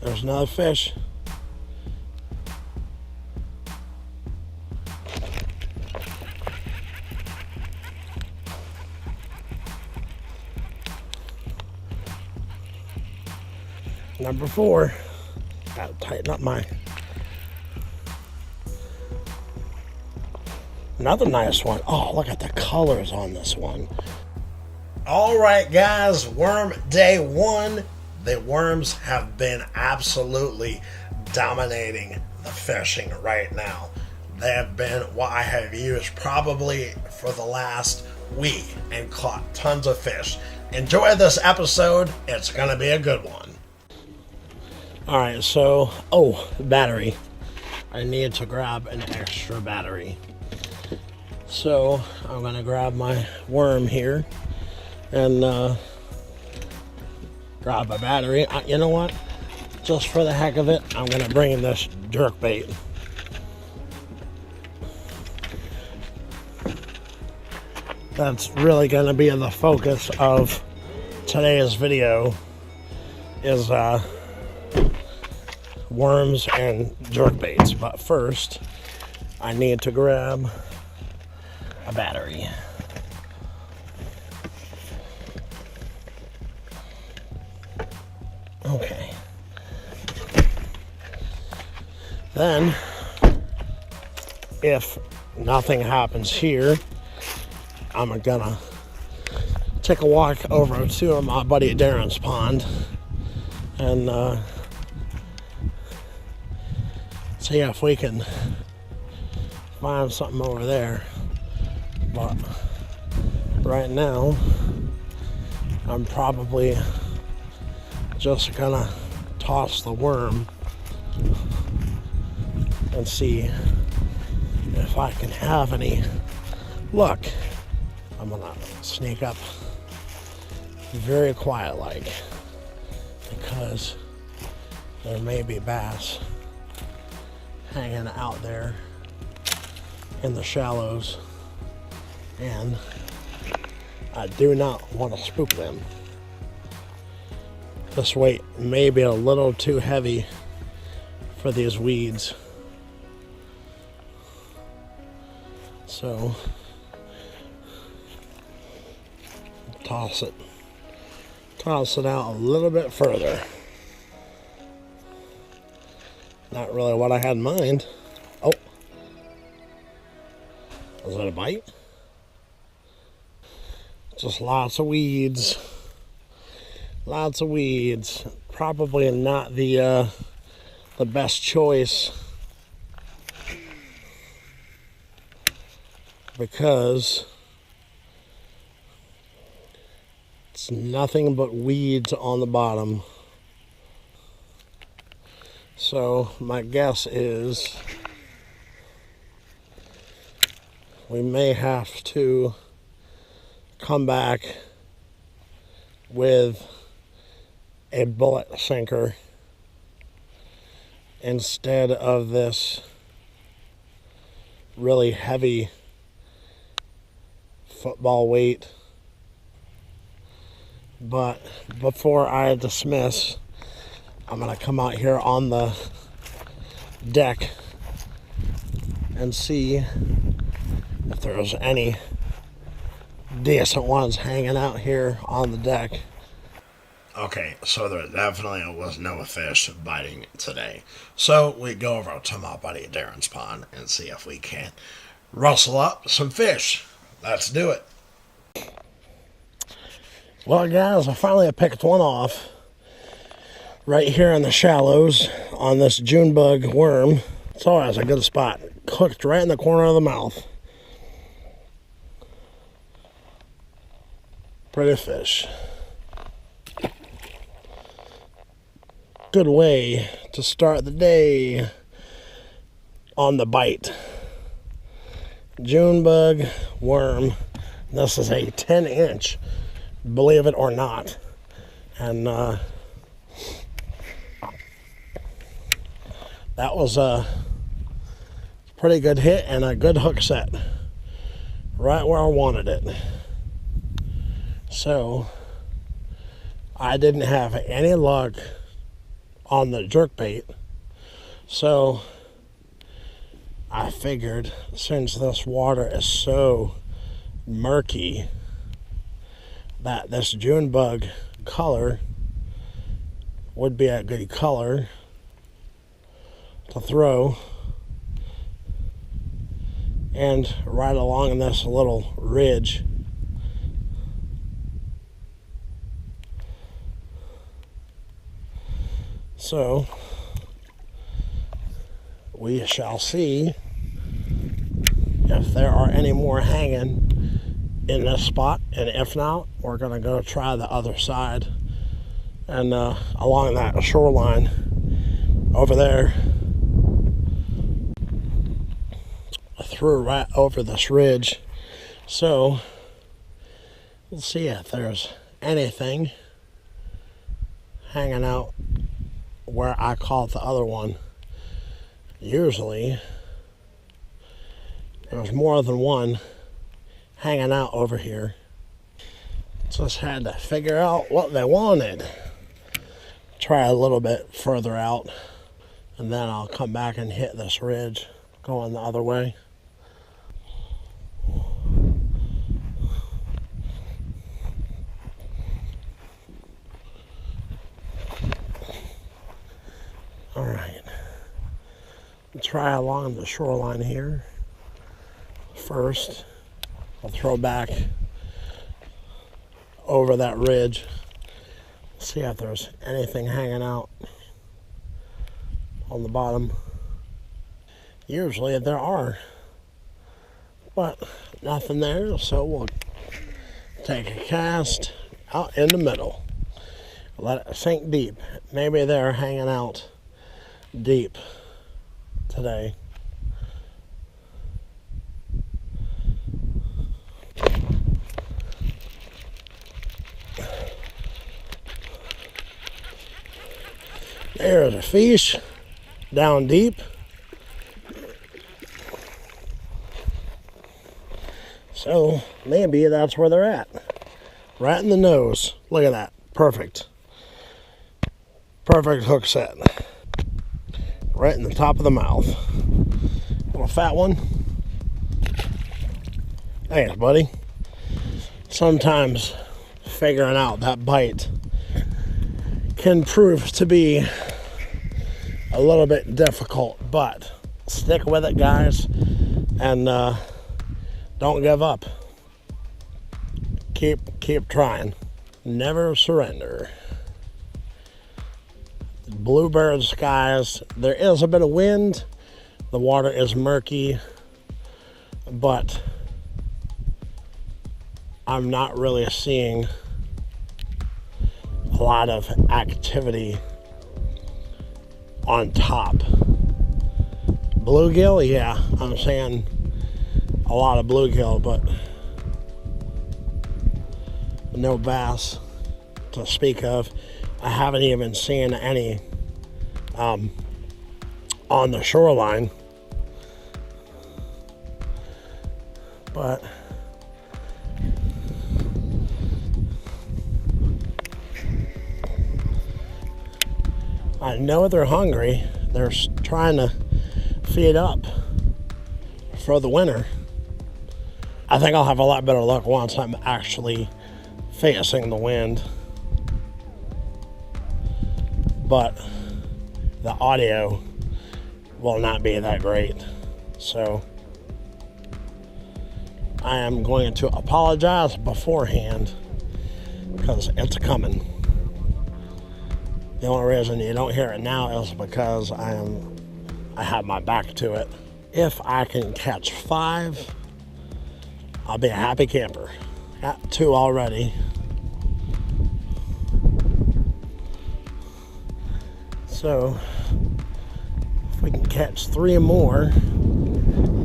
There's another fish. Number 4. Gotta tighten up my... Another nice one. Oh, look at the colors on this one. All right, guys, worm day 1. The worms have been absolutely dominating the fishing right now. They have been what I have used probably for the last week and caught tons of fish. Enjoy this episode. It's going to be a good one. All right, so, battery. I need to grab an extra battery. So I'm going to grab my worm here and grab a battery. You know what? Just for the heck of it, I'm going to bring in this jerk bait. That's really going to be the focus of today's video, is worms and jerk baits. But first, I need to grab a battery. Okay. Then, if nothing happens here, I'm gonna take a walk over to my buddy Darren's pond and see if we can find something over there. But right now, I'm probably just gonna toss the worm and see if I can have any luck. I'm gonna sneak up very quiet like, because there may be bass hanging out there in the shallows, and I do not want to spook them. This weight may be a little too heavy for these weeds. So toss it out a little bit further. Not really what I had in mind. Oh, was that a bite? Just lots of weeds. Lots of weeds. Probably not the best choice, because it's nothing but weeds on the bottom. So my guess is we may have to come back with a bullet sinker instead of this really heavy football weight. But before I dismiss, I'm gonna come out here on the deck and see if there's any decent ones hanging out here on the deck. Okay, so there definitely was no fish biting today. So we go over to my buddy Darren's pond and see if we can rustle up some fish. Let's do it. Well, guys, I finally picked one off right here in the shallows on this JUNEBUG worm. It's always a good spot. Hooked right in the corner of the mouth. Pretty fish. Good way to start the day on the bite. JUNEBUG worm. This is a 10-inch, believe it or not. And that was a pretty good hit and a good hook set. Right where I wanted it. So I didn't have any luck on the jerkbait. So I figured, since this water is so murky, that this Junebug color would be a good color to throw. And right along this little ridge, so we shall see if there are any more hanging in this spot, and if not, we're going to go try the other side. And along that shoreline over there, through right over this ridge. So we'll see if there's anything hanging out where I caught the other one. Usually there's more than one hanging out over here. Just had to figure out what they wanted. Try a little bit further out, and then I'll come back and hit this ridge going the other way. All right, try along the shoreline here. First, I'll throw back over that ridge, see if there's anything hanging out on the bottom. Usually there are, but nothing there, so we'll take a cast out in the middle. Let it sink deep. Maybe they're hanging out deep today. There's a fish down deep. So maybe that's where they're at. Right in the nose. Look at that. Perfect. Perfect hook set. Right in the top of the mouth. Little fat one. Thanks, buddy. Sometimes figuring out that bite can prove to be a little bit difficult, but stick with it, guys, and don't give up. Keep trying. Never surrender. Bluebird skies. There is a bit of wind. The water is murky, but I'm not really seeing a lot of activity on top. Bluegill, yeah, I'm saying a lot of bluegill, but no bass to speak of. I haven't even seen any on the shoreline, but I know they're hungry. They're trying to feed up for the winter. I think I'll have a lot better luck once I'm actually facing the wind. But the audio will not be that great. So I am going to apologize beforehand because it's coming. The only reason you don't hear it now is because I have my back to it. If I can catch 5, I'll be a happy camper. Got 2 already. So if we can catch 3 more,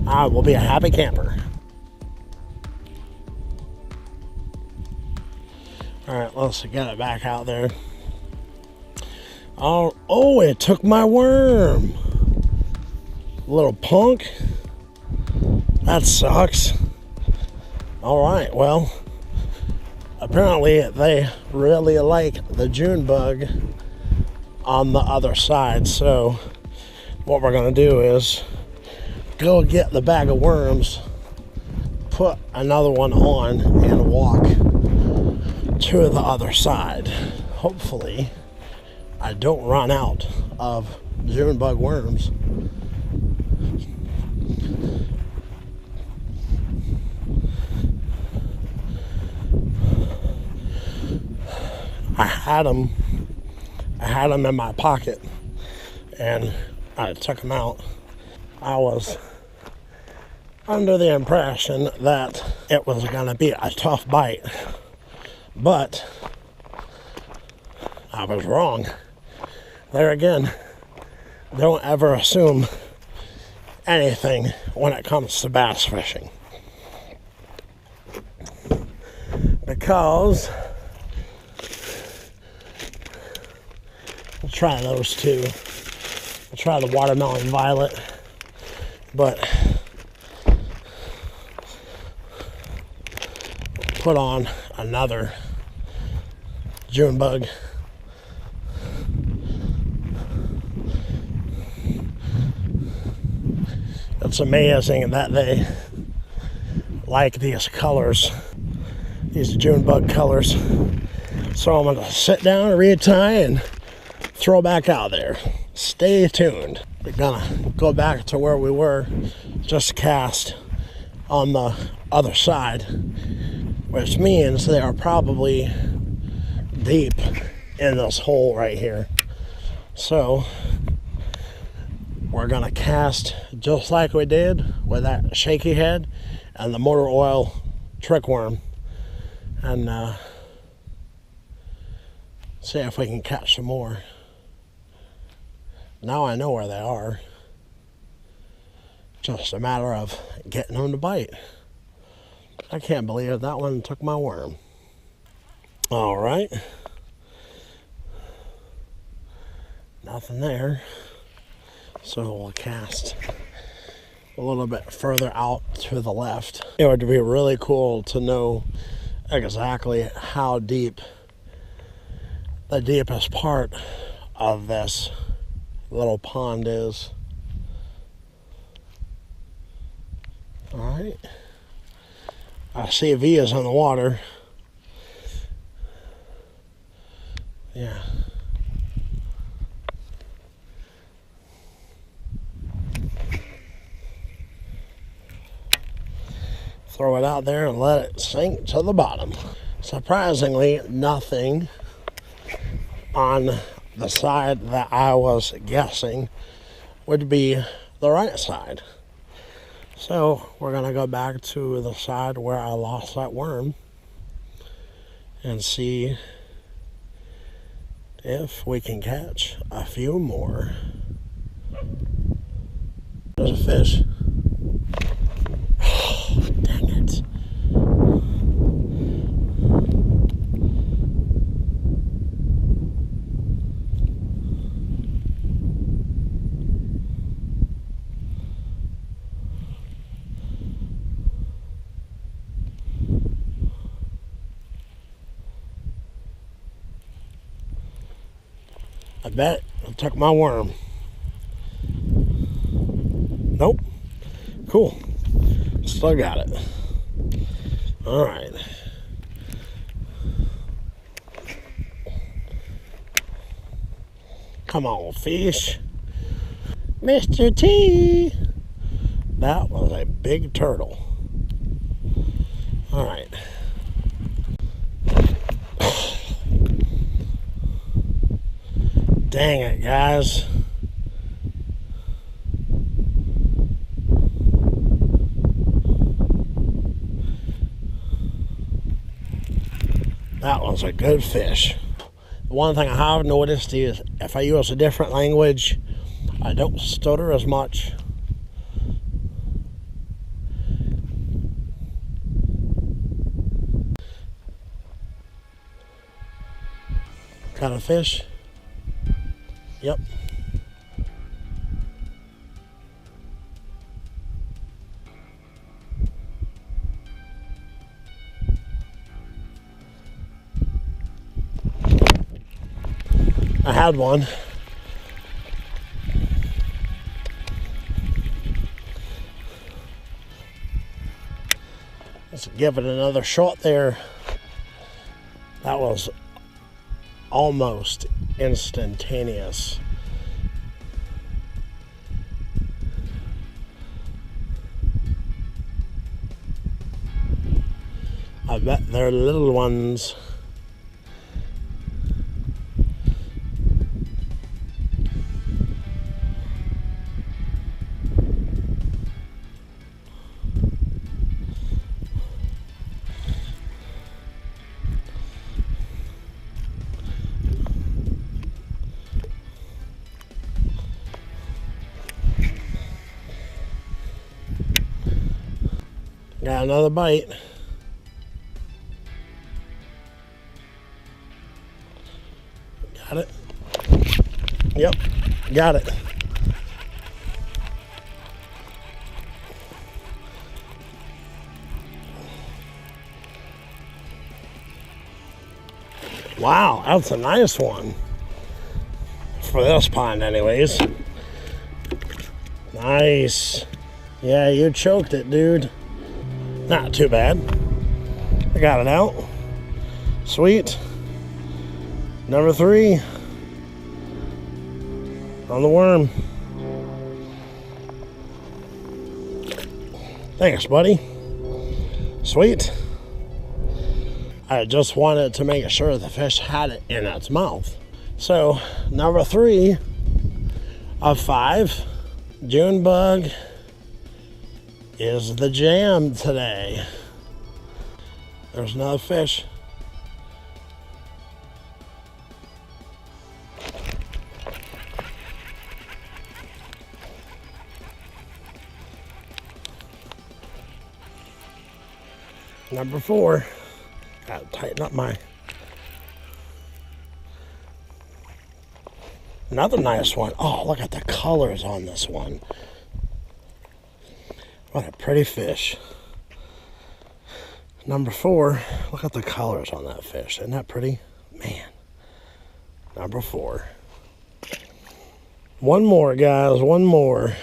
I will be a happy camper. All right, let's get it back out there. Oh, it took my worm. Little punk. That sucks. All right, well, apparently they really like the Junebug on the other side. So what we're going to do is go get the bag of worms, put another one on, and walk to the other side. Hopefully I don't run out of Junebug worms. I had them in my pocket and I took them out. I was under the impression that it was going to be a tough bite, but I was wrong. There again, don't ever assume anything when it comes to bass fishing, because we'll try those two. We'll try the watermelon violet, but put on another Junebug. It's amazing that they like these colors, these Junebug colors. So I'm gonna sit down, retie, and throw back out there. Stay tuned. We're gonna go back to where we were, just cast on the other side, which means they are probably deep in this hole right here. So we're gonna cast just like we did with that shaky head and the motor oil trick worm, and see if we can catch some more. Now I know where they are. Just a matter of getting them to bite. I can't believe that one took my worm. All right. Nothing there. So we'll cast a little bit further out to the left. It would be really cool to know exactly how deep the deepest part of this little pond is. All right. I see V is in the water. Yeah. Throw it out there and let it sink to the bottom. Surprisingly, nothing on the side that I was guessing would be the right side. So we're gonna go back to the side where I lost that worm and see if we can catch a few more. There's a fish. Oh, dang it. I bet I took my worm. Nope. Cool. Still got it. All right. Come on, fish. Mr. T. That was a big turtle. All right. Dang it, guys. That was a good fish. The one thing I have noticed is if I use a different language, I don't stutter as much. Got a fish? Yep. I had one. Let's give it another shot there. That was almost instantaneous. I bet they're little ones. Got another bite. Got it. Yep, got it. Wow, that's a nice one. For this pond anyways. Nice. Yeah, you choked it, dude. Not too bad. I got it out. Sweet. Number 3 on the worm. Thanks, buddy. Sweet. I just wanted to make sure the fish had it in its mouth. So, number 3 of 5, Junebug is the jam today. There's another fish. Number 4. Gotta tighten up my... Another nice one. Oh, look at the colors on this one. What a pretty fish. Number 4. Look at the colors on that fish. Isn't that pretty? Man. Number 4. One more, guys. One more.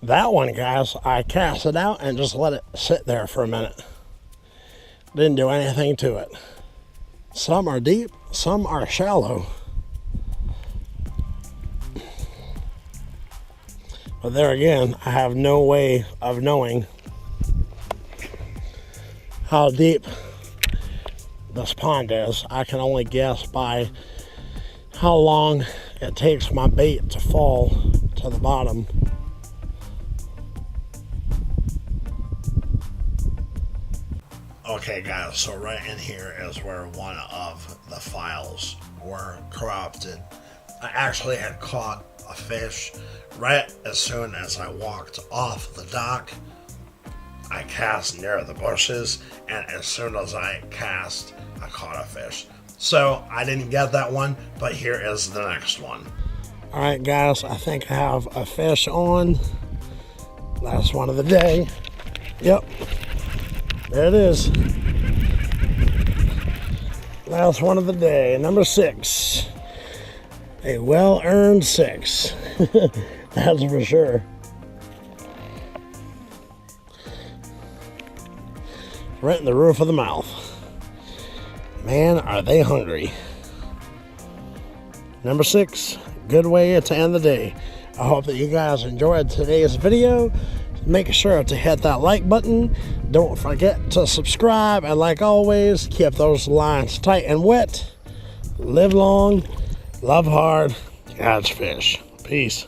That one, guys, I cast it out and just let it sit there for a minute. Didn't do anything to it. Some are deep, some are shallow. But there again, I have no way of knowing how deep this pond is. I can only guess by how long it takes my bait to fall to the bottom. Okay guys, so right in here is where one of the files were corrupted. I actually had caught a fish right as soon as I walked off the dock. I cast near the bushes, and as soon as I cast, I caught a fish. So I didn't get that one, but here is the next one. All right guys, I think I have a fish on. Last one of the day. Yep, there it is. Last one of the day, number 6. A well-earned 6. That's for sure. Right in the roof of the mouth. Man, are they hungry. Number 6, good way to end the day. I hope that you guys enjoyed today's video. Make sure to hit that like button. Don't forget to subscribe. And like always, keep those lines tight and wet. Live long, love hard, catch fish. Peace.